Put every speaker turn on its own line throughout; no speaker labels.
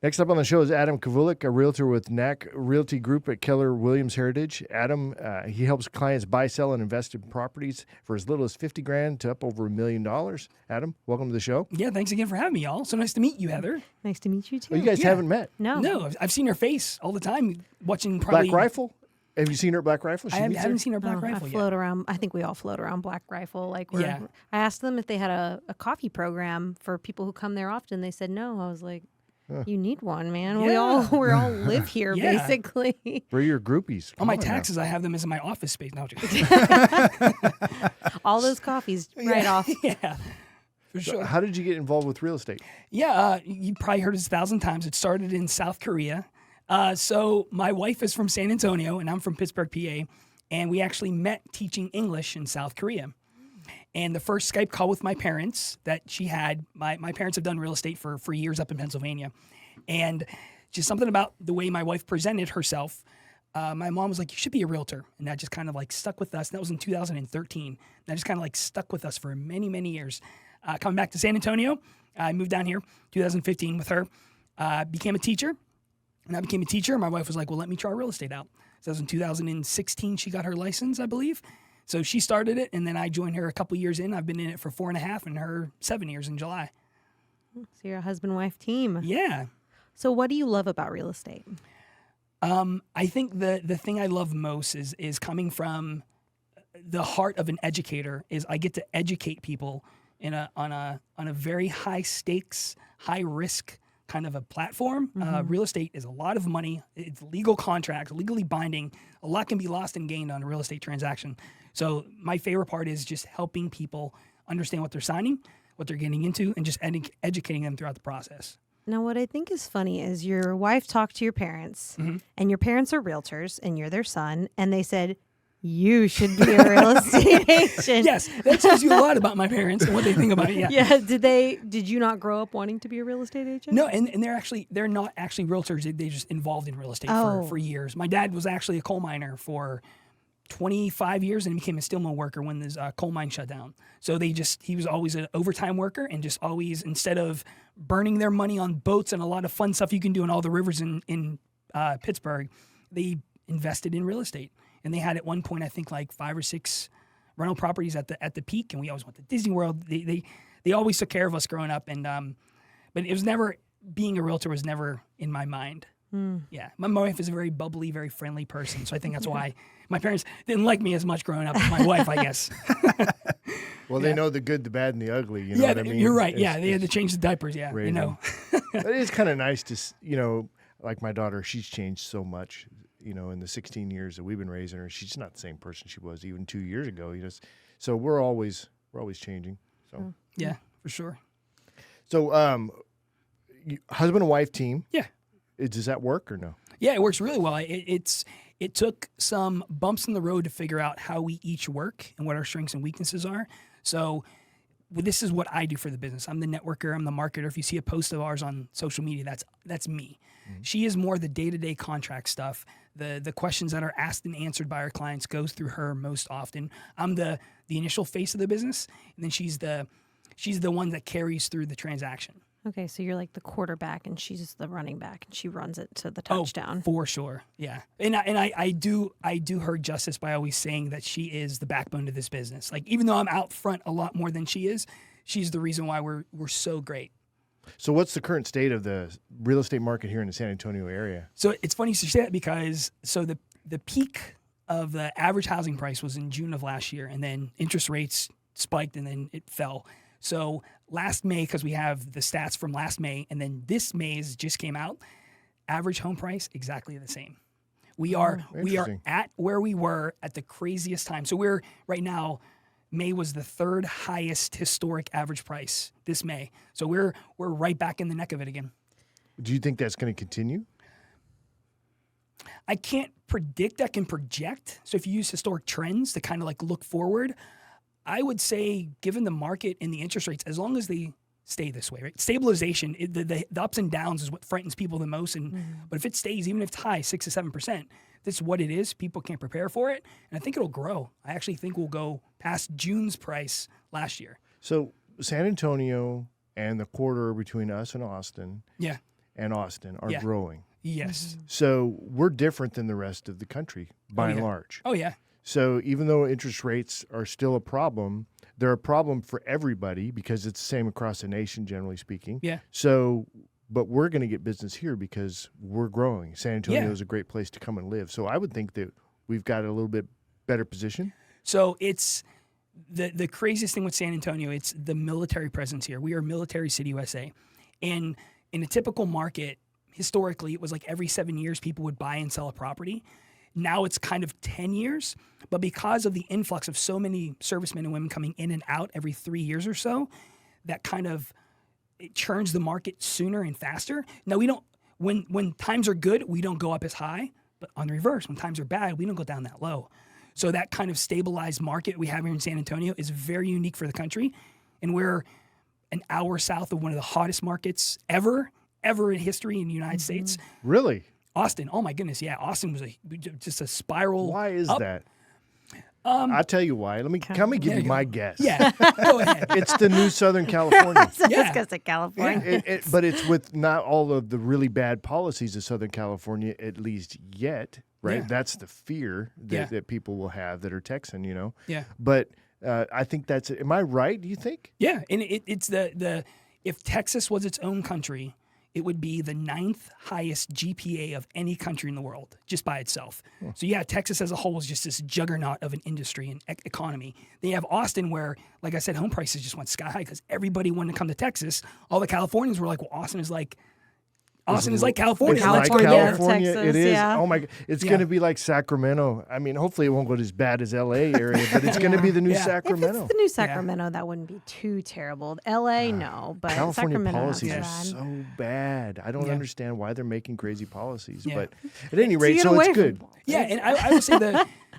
Next up on the show is Adam Kavulic, a realtor with NAK Realty Group at Keller Williams Heritage. Adam, he helps clients buy, sell, and invest in properties for as little as $50,000 to up over $1 million. Adam, welcome to the show.
Yeah, thanks again for having me, y'all. So nice to meet you, Heather.
Nice to meet you, too.
Well, you guys haven't met.
No.
I've seen her face all the time watching probably...
Black Rifle? Have you seen her at Black Rifle?
I haven't seen her Black Rifle
I
yet.
float around. I think we all float around Black Rifle. I asked them if they had a coffee program for people who come there often. They said no. I was like, you need one, man.
Yeah.
We all live here,
Yeah.
basically.
We're your groupies.
On my taxes, I have them as in my office space. No,
All those coffees right off.
Yeah, for sure.
How did you get involved with real estate?
Yeah, you probably heard it 1,000 times. It started in South Korea. So my wife is from San Antonio, and I'm from Pittsburgh, PA, and we actually met teaching English in South Korea. And the first Skype call with my parents that she had, my parents have done real estate for years up in Pennsylvania. And just something about the way my wife presented herself, my mom was like, you should be a realtor. And that just kind of like stuck with us. And that was in 2013. That just kind of like stuck with us for many, many years. Coming back to San Antonio, I moved down here 2015 with her, became a teacher. And I became a teacher. My wife was like, well, let me try real estate out. So that was in 2016. She got her license, I believe. So she started it, and then I joined her a couple years in. I've been in it for 4.5, and her 7 years in July.
So you're a husband-wife team.
Yeah.
So what do you love about real estate?
I think the thing I love most is coming from the heart of an educator. Is I get to educate people on a very high stakes, high risk kind of a platform. Real estate is a lot of money. It's legal contracts, legally binding. A lot can be lost and gained on a real estate transaction. So my favorite part is just helping people understand what they're signing, what they're getting into, and just educating them throughout the process.
Now, what I think is funny is your wife talked to your parents, and your parents are realtors, and you're their son, and they said, you should be a real estate agent.
Yes, that tells you a lot about my parents and what they think about it. Yeah.
Yeah. Did you not grow up wanting to be a real estate agent?
No, and they're not actually realtors. They're just involved in real estate for years. My dad was actually a coal miner for 25 years and became a steel mill worker when this coal mine shut down. So he was always an overtime worker and just always, instead of burning their money on boats and a lot of fun stuff you can do in all the rivers in Pittsburgh, they invested in real estate. And they had at one point, I think, like 5 or 6 rental properties at the peak. And we always went to Disney World. They always took care of us growing up. And but it was never, being a realtor was never in my mind. Yeah, my wife is a very bubbly, very friendly person. So I think that's why my parents didn't like me as much growing up as my wife, I guess.
Well, they know the good, the bad, and the ugly. You know what I mean?
You're right. They had to change the diapers. Yeah,
raising.
you know.
It is kind of nice to, like my daughter, she's changed so much, in the 16 years that we've been raising her. She's not the same person she was even 2 years ago. So we're always changing. So
yeah, for sure.
So, husband and wife team.
Yeah.
Does that work or no?
Yeah, it works really well. It took some bumps in the road to figure out how we each work and what our strengths and weaknesses are. So this is what I do for the business. I'm the networker. I'm the marketer. If you see a post of ours on social media, that's me. Mm-hmm. She is more the day-to-day contract stuff. The questions that are asked and answered by our clients goes through her most often. I'm the initial face of the business, and then she's the one that carries through the transaction.
Okay, so you're like the quarterback, and she's the running back, and she runs it to the touchdown.
Oh, for sure, yeah. And I do her justice by always saying that she is the backbone of this business. Like, even though I'm out front a lot more than she is, she's the reason why we're so great.
So what's the current state of the real estate market here in the San Antonio area?
So it's funny you say that because the peak of the average housing price was in June of last year, and then interest rates spiked and then it fell. So last May, because we have the stats from last May, and then this May's just came out, average home price exactly the same. We are at where we were at the craziest time. So we're right now, May was the 3rd highest historic average price this May. So we're right back in the neck of it again.
Do you think that's going to continue?
I can't predict. I can project. So if you use historic trends to kind of like look forward, I would say, given the market and the interest rates, as long as they stay this way, right? Stabilization, the ups and downs is what frightens people the most. But if it stays, even if it's high, 6 to 7%, this is what it is. People can't prepare for it. And I think it'll grow. I actually think we'll go past June's price last year.
So San Antonio and the corridor between us and Austin.
Yeah.
and Austin are
Yeah.
growing.
Yes.
So we're different than the rest of the country by and
yeah.
large.
Oh yeah.
So even though interest rates are still a problem, they're a problem for everybody because it's the same across the nation, generally speaking.
Yeah.
So, but we're going to get business here because we're growing. San Antonio
Yeah.
is a great place to come and live. So I would think that we've got a little bit better position.
So it's the craziest thing with San Antonio. It's the military presence here. We are Military City, USA, and in a typical market, historically, it was like every 7 years people would buy and sell a property. Now it's kind of 10 years, but because of the influx of so many servicemen and women coming in and out every 3 years or so, that kind of it churns the market sooner and faster. Now we don't when times are good, we don't go up as high, but on the reverse, when times are bad, we don't go down that low. So that kind of stabilized market we have here in San Antonio is very unique for the country, and we're an hour south of one of the hottest markets ever in history in the United States.
Really?
Austin, oh my goodness, yeah, Austin was just a spiral.
Why is
up.
that? I'll tell you why. Let me give you my guess.
Yeah, go ahead.
It's the new Southern California.
Yeah.
It's because of California.
But it's with not all of the really bad policies of Southern California, at least yet, right?
Yeah.
That's the fear that,
Yeah.
that people will have that are Texan, you know?
Yeah.
But I think that's, am I right, do you think?
Yeah, and it's the if Texas was its own country, it would be the 9th highest GPA of any country in the world, just by itself. So yeah, Texas as a whole is just this juggernaut of an industry and economy. Then you have Austin where, like I said, home prices just went sky high because everybody wanted to come to Texas. All the Californians were like, well, Austin is like California.
It's
Let's
like
go there.
California.
Texas,
It is.
yeah.
Oh my! It's
Yeah.
going to be like Sacramento. I mean, hopefully it won't go as bad as L.A. area, but it's going to be the new
Yeah.
If
Sacramento.
it's the new Sacramento, that wouldn't be too terrible. LA, no, but
California
Sacramento, not
policies
so
are
bad.
so bad. I don't
Yeah.
understand why they're making crazy policies.
Yeah.
But at any rate,
get
so
away
it's
from
good.
Baltimore.
Yeah, and I would say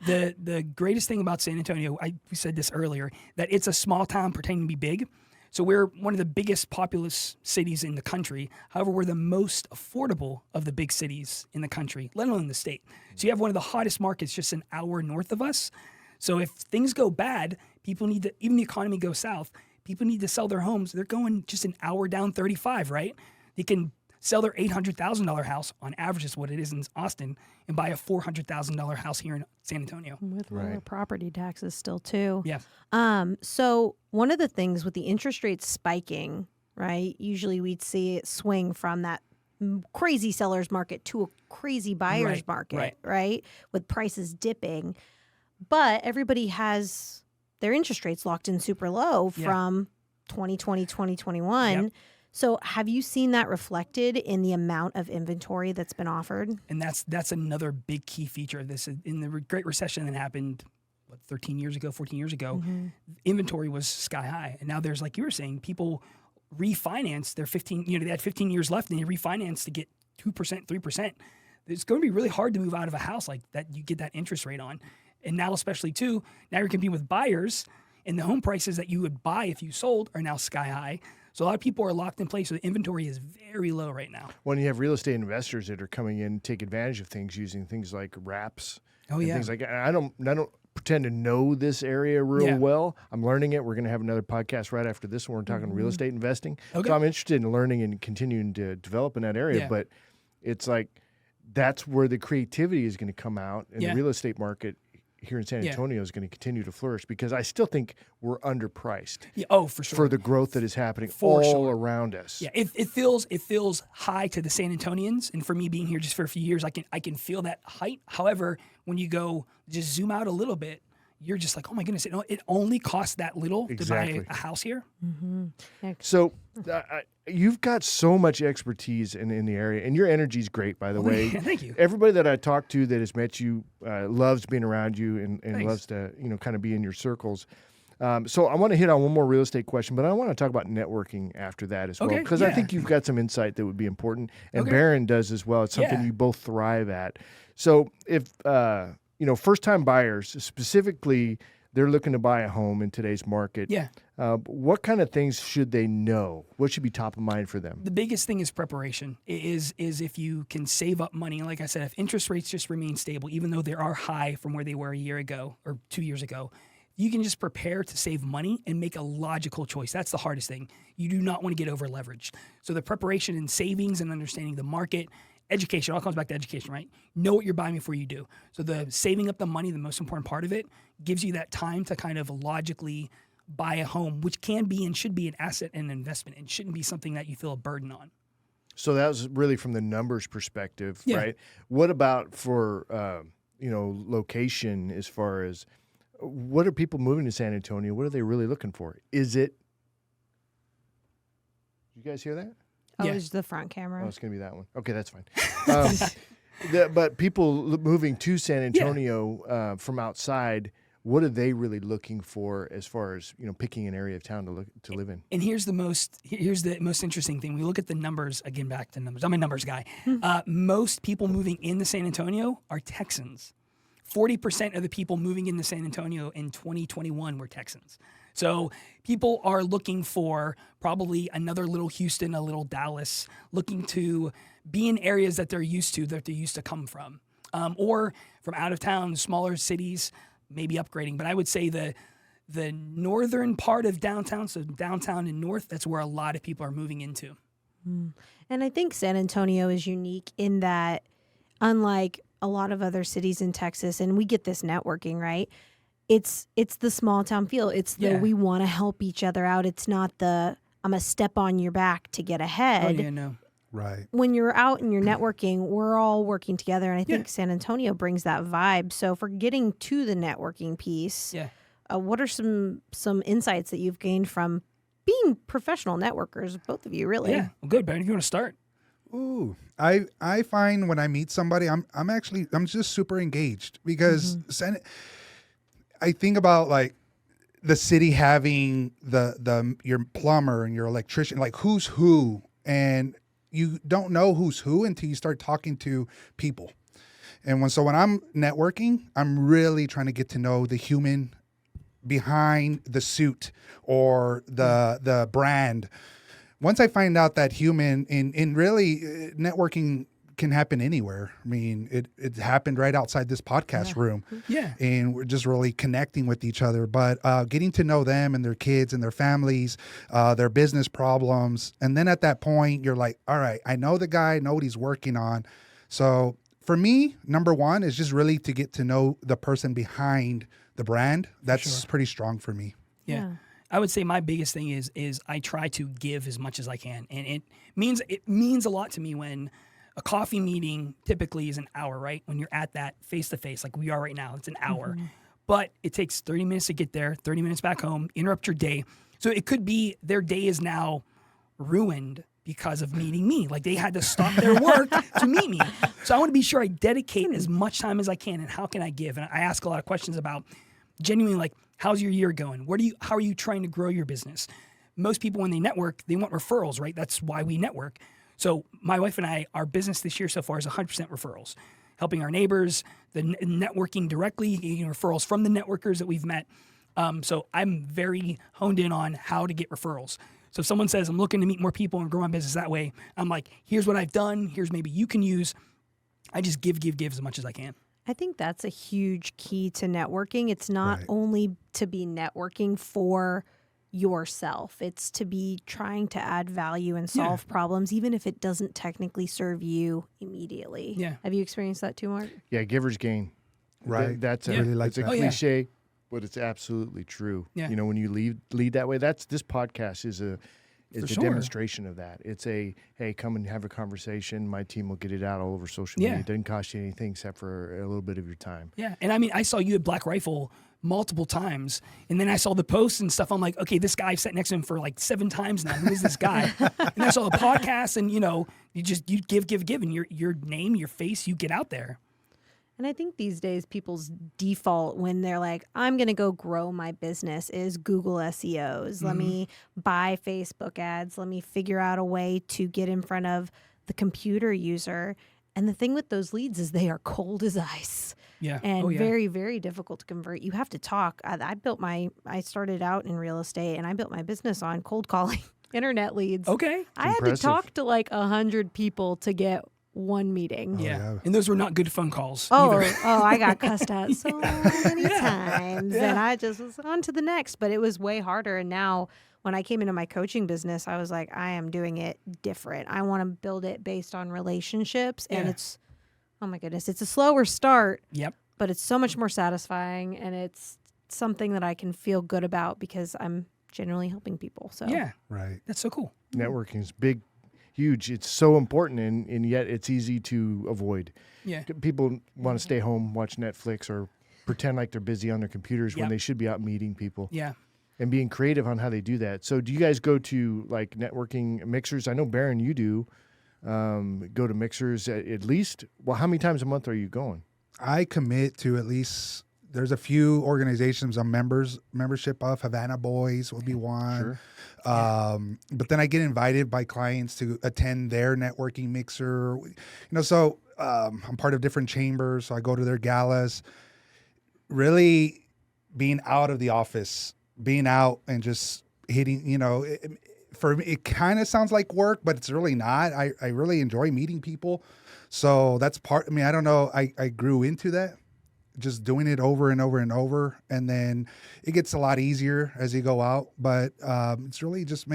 the greatest thing about San Antonio, we said this earlier, that it's a small town pretending to be big. So we're one of the biggest populous cities in the country. However, we're the most affordable of the big cities in the country, let alone the state. So you have one of the hottest markets just an hour north of us. So if things go bad, people need to, even the economy goes south, people need to sell their homes. They're going just an hour down 35, right? They can sell their $800,000 house, on average is what it is in Austin, and buy a $400,000 house here in San Antonio.
With lower
Right.
property taxes still too.
Yeah.
So one of the things with the interest rates spiking, right? Usually we'd see it swing from that crazy seller's market to a crazy buyer's
Right,
market,
right.
right? With prices dipping. But everybody has their interest rates locked in super low
Yeah.
from 2020, 2021.
Yep.
So have you seen that reflected in the amount of inventory that's been offered?
And that's another big key feature of this. In the Great Recession that happened, 13 years ago, 14 years ago, inventory was sky high. And now there's, like you were saying, people refinance their 15, they had 15 years left and they refinance to get 2%, 3%. It's going to be really hard to move out of a house like that. You get that interest rate on. And now, especially too, now you're competing with buyers, and the home prices that you would buy if you sold are now sky high. So a lot of people are locked in place. So the inventory is very low right now.
When you have real estate investors that are coming in, take advantage of things using things like wraps.
Oh,
and
yeah.
things like that. I don't pretend to know this area real
Yeah.
well. I'm learning it. We're going to have another podcast right after this one. We're talking real estate investing.
Okay.
So I'm interested in learning and continuing to develop in that area.
Yeah.
But it's like that's where the creativity is going to come out, and
Yeah.
the real estate market here in San
Yeah.
Antonio is going to continue to flourish because I still think we're underpriced
Yeah, oh, for sure.
for the growth that is happening
For
all
sure.
around us.
Yeah, it feels high to the San Antonians, and for me being here just for a few years, I can feel that height. However, when you go just zoom out a little bit, you're just like, oh my goodness, it only costs that little
Exactly.
to buy a house here.
So you've got so much expertise in the area, and your energy's great, by the way.
Thank you.
Everybody that I talk to that has met you loves being around you and
Thanks.
loves to kind of be in your circles. So I want to hit on one more real estate question, but I want to talk about networking after that as well,
Okay,
because I
yeah.
think you've got some insight that would be important, and
Okay.
Barron does as well. It's something
Yeah.
you both thrive at. So if first-time buyers specifically, they're looking to buy a home in today's market.
Yeah.
What kind of things should they know? What should be top of mind for them?
The biggest thing is preparation. Is if you can save up money. And like I said, if interest rates just remain stable, even though they are high from where they were a year ago or 2 years ago, you can just prepare to save money and make a logical choice. That's the hardest thing. You do not want to get over leveraged. So the preparation and savings and understanding the market, education, all comes back to education, right? Know what you're buying before you do. So the saving up the money, the most important part of it, gives you that time to kind of logically buy a home, which can be and should be an asset and an investment, and shouldn't be something that you feel a burden on.
So that was really from the numbers perspective,
Yeah.
right? What about for location, as far as what are people moving to San Antonio? What are they really looking for? Is it? You guys hear that?
Oh,
Yeah.
it's the front camera.
Oh, it's going to be that one. Okay, that's fine. But people moving to San Antonio from outside, what are they really looking for as far as picking an area of town to live in?
And here's the most interesting thing. We look at the numbers, again, back to numbers. I'm a numbers guy. Most people moving into San Antonio are Texans. 40% of the people moving into San Antonio in 2021 were Texans. So people are looking for probably another little Houston, a little Dallas, looking to be in areas that they're used to come from, or from out of town, smaller cities, maybe upgrading. But I would say the northern part of downtown, so downtown and north, that's where a lot of people are moving into.
And I think San Antonio is unique in that, unlike a lot of other cities in Texas, and we get this networking, right? It's the small town feel. It's the we want to help each other out. It's not the I'm a step on your back to get ahead.
Oh, yeah, no.
Right.
When you're out and you're networking, we're all working together, and I think San Antonio brings that vibe. So for getting to the networking piece, what are some insights that you've gained from being professional networkers, both of you, really?
Yeah, well, good, Barron. If you want to start.
Ooh, I find when I meet somebody, I'm just super engaged because I think about like the city having your plumber and your electrician, like who's who, and you don't know who's who until you start talking to people. And when I'm networking, I'm really trying to get to know the human behind the suit or the brand. Once I find out that human in really networking can happen anywhere. I mean, it happened right outside this podcast room.
Yeah.
And we're just really connecting with each other. But getting to know them and their kids and their families, their business problems. And then at that point, you're like, all right, I know the guy, I know what he's working on. So for me, number one is just really to get to know the person behind the brand. That's pretty strong for me.
Yeah. I would say my biggest thing is I try to give as much as I can. And it means a lot to me when a coffee meeting typically is an hour, right? When you're at that face-to-face, like we are right now, it's an hour. But it takes 30 minutes to get there, 30 minutes back home, interrupt your day. So it could be their day is now ruined because of meeting me. Like they had to stop their work to meet me. So I want to be sure I dedicate as much time as I can, and how can I give? And I ask a lot of questions about genuinely, like, how's your year going? How are you trying to grow your business? Most people, when they network, they want referrals, right? That's why we network. So my wife and I, our business this year so far is 100% referrals, helping our neighbors, the networking directly, getting referrals from the networkers that we've met. So I'm very honed in on how to get referrals. So if someone says, I'm looking to meet more people and grow my business that way, I'm like, here's what I've done. Here's maybe you can use. I just give as much as I can.
I think that's a huge key to networking. It's not only to be networking for yourself. It's to be trying to add value and solve problems, even if it doesn't technically serve you immediately.
Yeah.
Have you experienced that too, Marc?
Yeah, giver's gain.
Right.
That's
I really like
it's a
that.
cliche, but it's absolutely true.
Yeah.
When you lead that way, this podcast is a
sure.
demonstration of that. It's hey, come and have a conversation. My team will get it out all over social media. It doesn't cost you anything except for a little bit of your time.
Yeah. And I mean, I saw you at Black Rifle multiple times, and then I saw the posts and stuff. I'm like, okay, this guy sat next to him for like 7 times now. Who is this guy? And I saw the podcast, and you give, and your name, your face, you get out there.
And I think these days people's default when they're like, I'm going to go grow my business is Google SEOs. Let me buy Facebook ads. Let me figure out a way to get in front of the computer user. And the thing with those leads is they are cold as ice.
Yeah.
And very, very difficult to convert. You have to talk. I started out in real estate, and I built my business on cold calling internet leads.
Okay.
I had to talk to like 100 people to get one meeting.
Yeah. And those were not good phone calls.
Oh,
either.
I got cussed out so many times, and I just was on to the next. But it was way harder. And now, when I came into my coaching business, I was like, I am doing it different. I want to build it based on relationships, and it's, oh my goodness, it's a slower start.
Yep.
But it's so much more satisfying, and it's something that I can feel good about because I'm generally helping people. So
Yeah.
Right.
That's so cool.
Networking is big, huge. It's so important, and yet it's easy to avoid.
Yeah.
People want to stay home, watch Netflix, or pretend like they're busy on their computers when
Yep.
they should be out meeting people.
Yeah.
And being creative on how they do that. So do you guys go to like networking mixers? I know, Barron, you do go to mixers at least. Well, how many times a month are you going?
I commit to at least, there's a few organizations I'm membership of. Havana Boys will be one.
Sure.
But then I get invited by clients to attend their networking mixer. So I'm part of different chambers. So I go to their galas. Really being out of the office, being out and just hitting, for me, it kind of sounds like work, but it's really not. I really enjoy meeting people. So that's I don't know. I grew into that, just doing it over and over and over. And then it gets a lot easier as you go out. But it's really just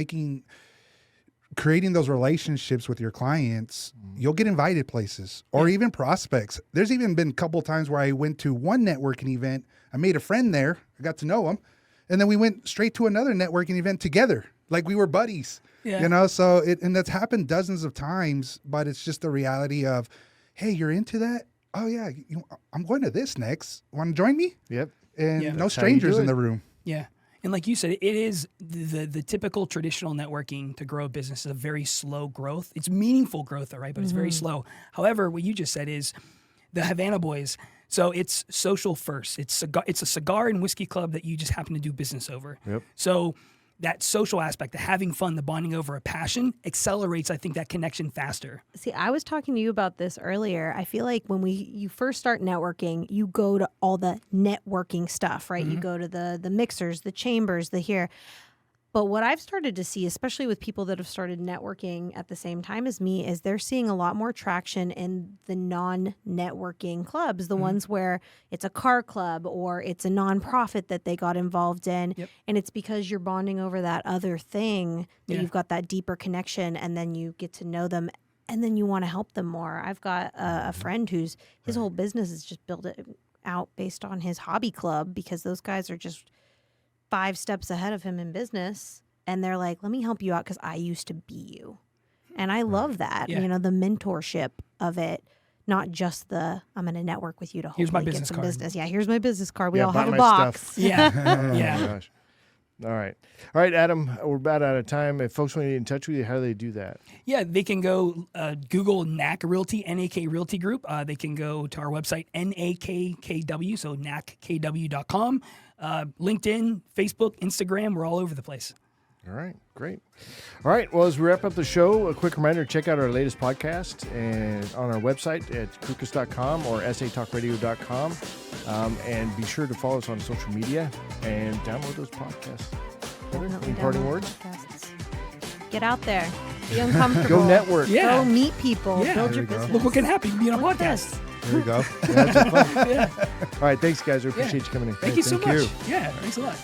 creating those relationships with your clients. You'll get invited places or even prospects. There's even been a couple of times where I went to one networking event. I made a friend there. I got to know him. And then we went straight to another networking event together. Like we were buddies.
Yeah.
So and that's happened dozens of times, but it's just the reality of, hey, you're into that? Oh yeah, I'm going to this next. Want to join me?
Yep.
And
Yeah.
no
That's how you do
strangers in
it.
the room.
Yeah. And like you said, it is the typical traditional networking to grow a business is a very slow growth. It's meaningful growth, though, right? But it's very slow. However, what you just said is the Havana Boys. So it's social first. It's a cigar and whiskey club that you just happen to do business over.
Yep.
So that social aspect, the having fun, the bonding over a passion accelerates, I think, that connection faster.
See, I was talking to you about this earlier. I feel like when you first start networking, you go to all the networking stuff, right? You go to the mixers, the chambers, the here. But what I've started to see, especially with people that have started networking at the same time as me, is they're seeing a lot more traction in the non-networking clubs, the ones where it's a car club or it's a nonprofit that they got involved in.
Yep.
And it's because you're bonding over that other thing that
Yeah.
you've got that deeper connection, and then you get to know them, and then you want to help them more. I've got a friend whose his whole business is just built it out based on his hobby club, because those guys are just 5 steps ahead of him in business, and they're like, let me help you out because I used to be you. And I love that,
Yeah.
the mentorship of it, not just I'm going to network with you to
Here's my
hopefully get
business
some
card.
business. Yeah, here's my business card. We
Yeah,
all
buy
have a
my
box.
stuff.
Yeah.
Oh
yeah.
my gosh. All right, Adam, we're about out of time. If folks want to get in touch with you, how do they do that?
Yeah, they can go Google NAK Realty, NAK Realty Group. They can go to our website, NAKKW, so NAKKW.com. LinkedIn, Facebook, Instagram, we're all over the place.
All right, great. All right, well, as we wrap up the show, a quick reminder, check out our latest podcast and on our website at Crükus.com or satalkradio.com. And be sure to follow us on social media and download those podcasts.
Definitely
Any parting
download
words?
podcasts. Get out there. Be uncomfortable.
Go network.
Yeah.
Go meet people.
Yeah.
Build
There
your
you go.
business.
Look what can happen. You can be on a
Look at
podcast.
this.
There we go.
All right, thanks, guys. We appreciate you coming in.
Thank you so
Thank
much.
you.
Yeah, thanks a lot.